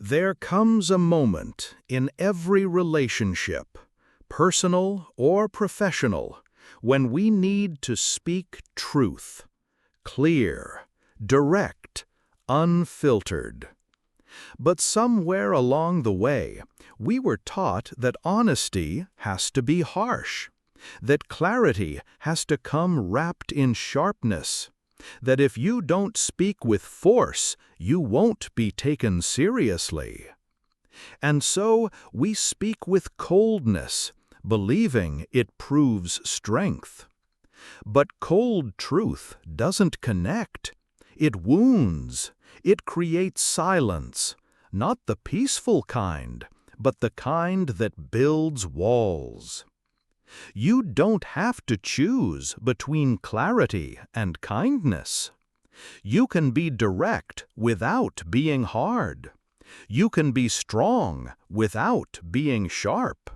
There comes a moment in every relationship, personal or professional, when we need to speak truth, clear, direct, unfiltered. But somewhere along the way, we were taught that honesty has to be harsh, that clarity has to come wrapped in sharpness, that if you don't speak with force, you won't be taken seriously. And so we speak with coldness, believing it proves strength. But cold truth doesn't connect. It wounds. It creates silence, not the peaceful kind, but the kind that builds walls. You don't have to choose between clarity and kindness. You can be direct without being hard. You can be strong without being sharp.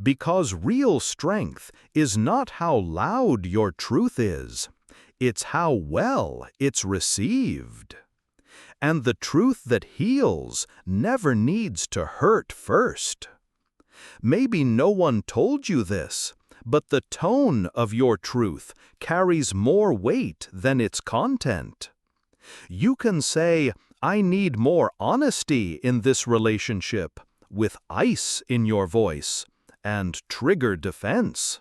Because real strength is not how loud your truth is, it's how well it's received. And the truth that heals never needs to hurt first. Maybe no one told you this, but the tone of your truth carries more weight than its content. You can say, "I need more honesty in this relationship," with ice in your voice and trigger defense.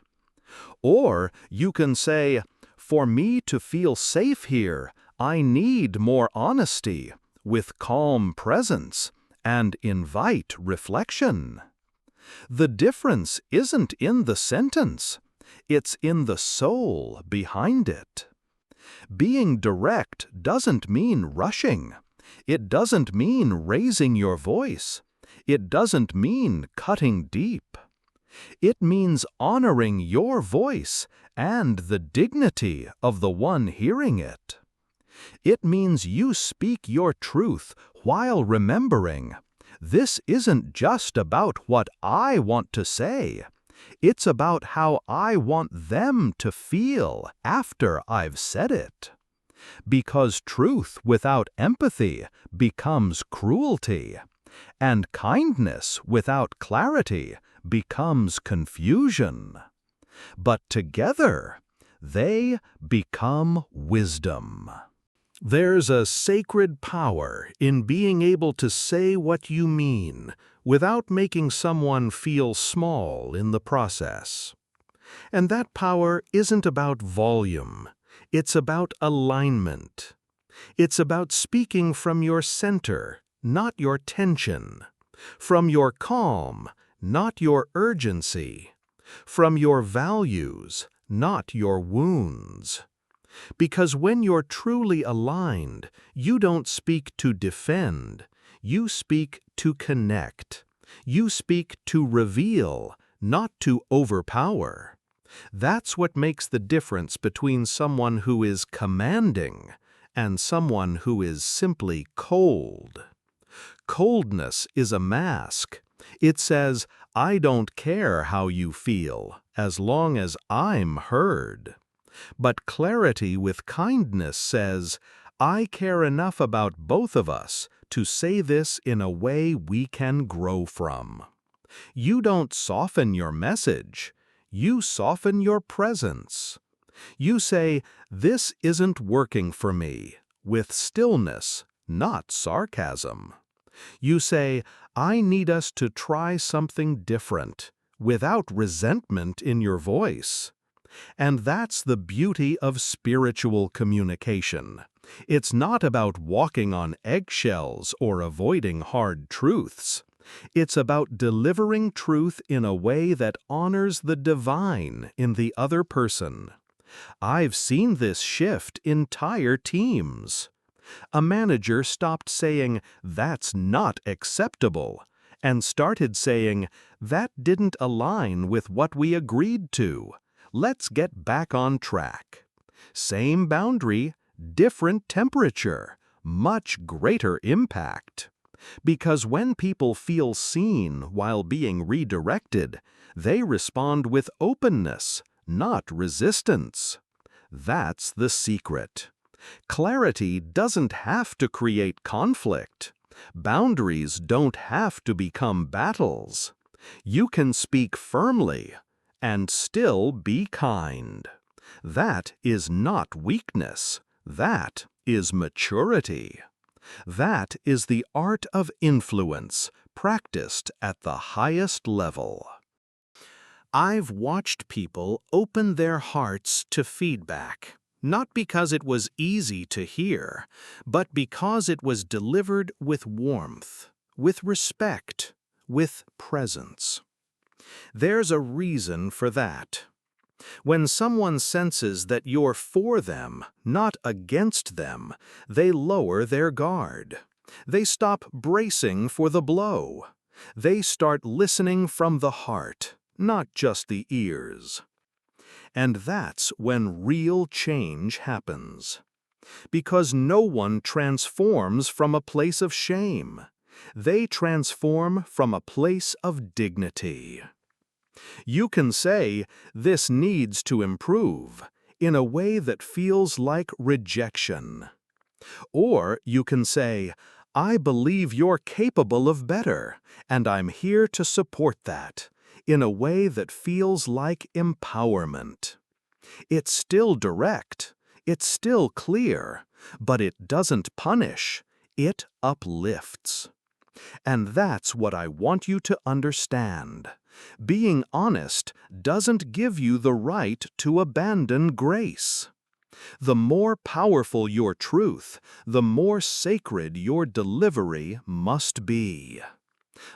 Or you can say, "For me to feel safe here, I need more honesty," with calm presence and invite reflection. The difference isn't in the sentence, it's in the soul behind it. Being direct doesn't mean rushing. It doesn't mean raising your voice. It doesn't mean cutting deep. It means honoring your voice and the dignity of the one hearing it. It means you speak your truth while remembering, this isn't just about what I want to say. It's about how I want them to feel after I've said it. Because truth without empathy becomes cruelty, and kindness without clarity becomes confusion. But together, they become wisdom. There's a sacred power in being able to say what you mean without making someone feel small in the process. And that power isn't about volume, it's about alignment. It's about speaking from your center, not your tension, from your calm, not your urgency, from your values, not your wounds. Because when you're truly aligned, you don't speak to defend, you speak to connect. You speak to reveal, not to overpower. That's what makes the difference between someone who is commanding and someone who is simply cold. Coldness is a mask. It says, "I don't care how you feel, as long as I'm heard." But clarity with kindness says, "I care enough about both of us to say this in a way we can grow from." You don't soften your message, you soften your presence. You say, "This isn't working for me," with stillness, not sarcasm. You say, "I need us to try something different," without resentment in your voice. And that's the beauty of spiritual communication. It's not about walking on eggshells or avoiding hard truths. It's about delivering truth in a way that honors the divine in the other person. I've seen this shift entire teams. A manager stopped saying, "That's not acceptable," and started saying, "That didn't align with what we agreed to. Let's get back on track." Same boundary, different temperature, much greater impact. Because when people feel seen while being redirected, they respond with openness, not resistance. That's the secret. Clarity doesn't have to create conflict. Boundaries don't have to become battles. You can speak firmly and still be kind. That is not weakness. That is maturity. That is the art of influence practiced at the highest level. I've watched people open their hearts to feedback, not because it was easy to hear, but because it was delivered with warmth, with respect, with presence. There's a reason for that. When someone senses that you're for them, not against them, they lower their guard. They stop bracing for the blow. They start listening from the heart, not just the ears. And that's when real change happens. Because no one transforms from a place of shame. They transform from a place of dignity. You can say, "This needs to improve," in a way that feels like rejection. Or you can say, "I believe you're capable of better, and I'm here to support that," in a way that feels like empowerment. It's still direct, it's still clear, but it doesn't punish, it uplifts. And that's what I want you to understand. Being honest doesn't give you the right to abandon grace. The more powerful your truth, the more sacred your delivery must be.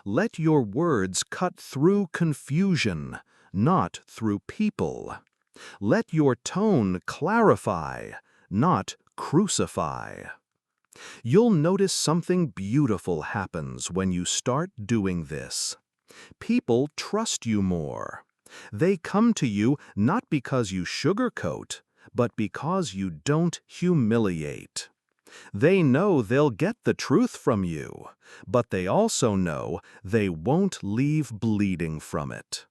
Let your words cut through confusion, not through people. Let your tone clarify, not crucify. You'll notice something beautiful happens when you start doing this. People trust you more. They come to you not because you sugarcoat, but because you don't humiliate. They know they'll get the truth from you, but they also know they won't leave bleeding from it.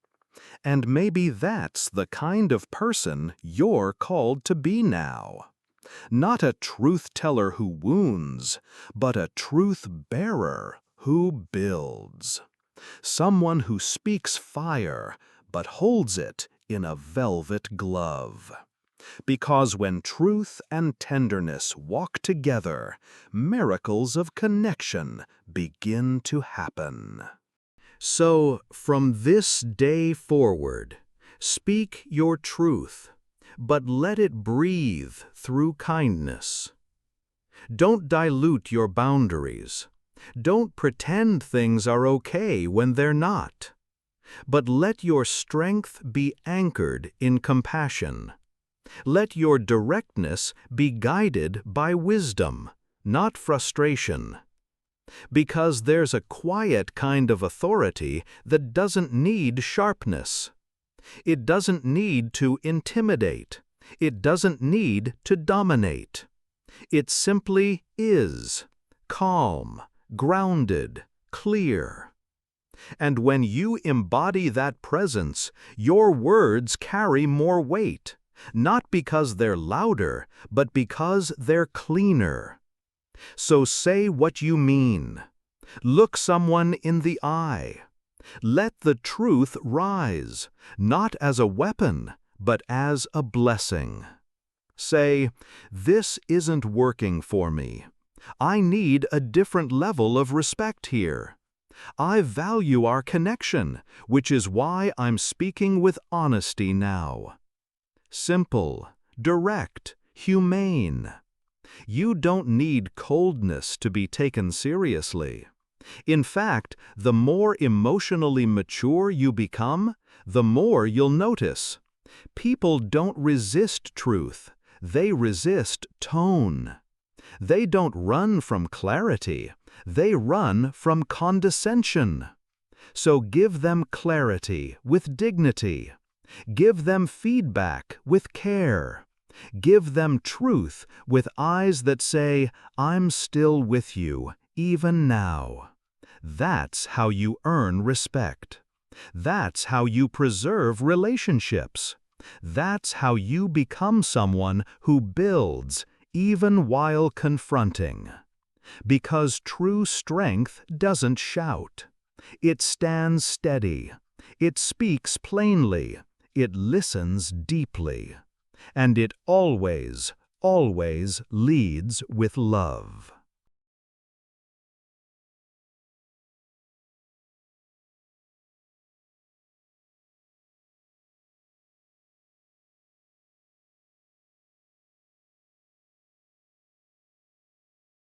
And maybe that's the kind of person you're called to be now. Not a truth-teller who wounds, but a truth-bearer who builds. Someone who speaks fire, but holds it in a velvet glove. Because when truth and tenderness walk together, miracles of connection begin to happen. So, from this day forward, speak your truth, but let it breathe through kindness. Don't dilute your boundaries. Don't pretend things are okay when they're not. But let your strength be anchored in compassion. Let your directness be guided by wisdom, not frustration. Because there's a quiet kind of authority that doesn't need sharpness. It doesn't need to intimidate. It doesn't need to dominate. It simply is, calm, grounded, clear. And when you embody that presence, your words carry more weight, not because they're louder, but because they're cleaner. So say what you mean. Look someone in the eye. Let the truth rise, not as a weapon, but as a blessing. Say, "This isn't working for me. I need a different level of respect here. I value our connection, which is why I'm speaking with honesty now." Simple, direct, humane. You don't need coldness to be taken seriously. In fact, the more emotionally mature you become, the more you'll notice. People don't resist truth, they resist tone. They don't run from clarity, they run from condescension. So give them clarity with dignity. Give them feedback with care. Give them truth with eyes that say, "I'm still with you, even now." That's how you earn respect. That's how you preserve relationships. That's how you become someone who builds, even while confronting. Because true strength doesn't shout. It stands steady. It speaks plainly. It listens deeply. And it always, always leads with love.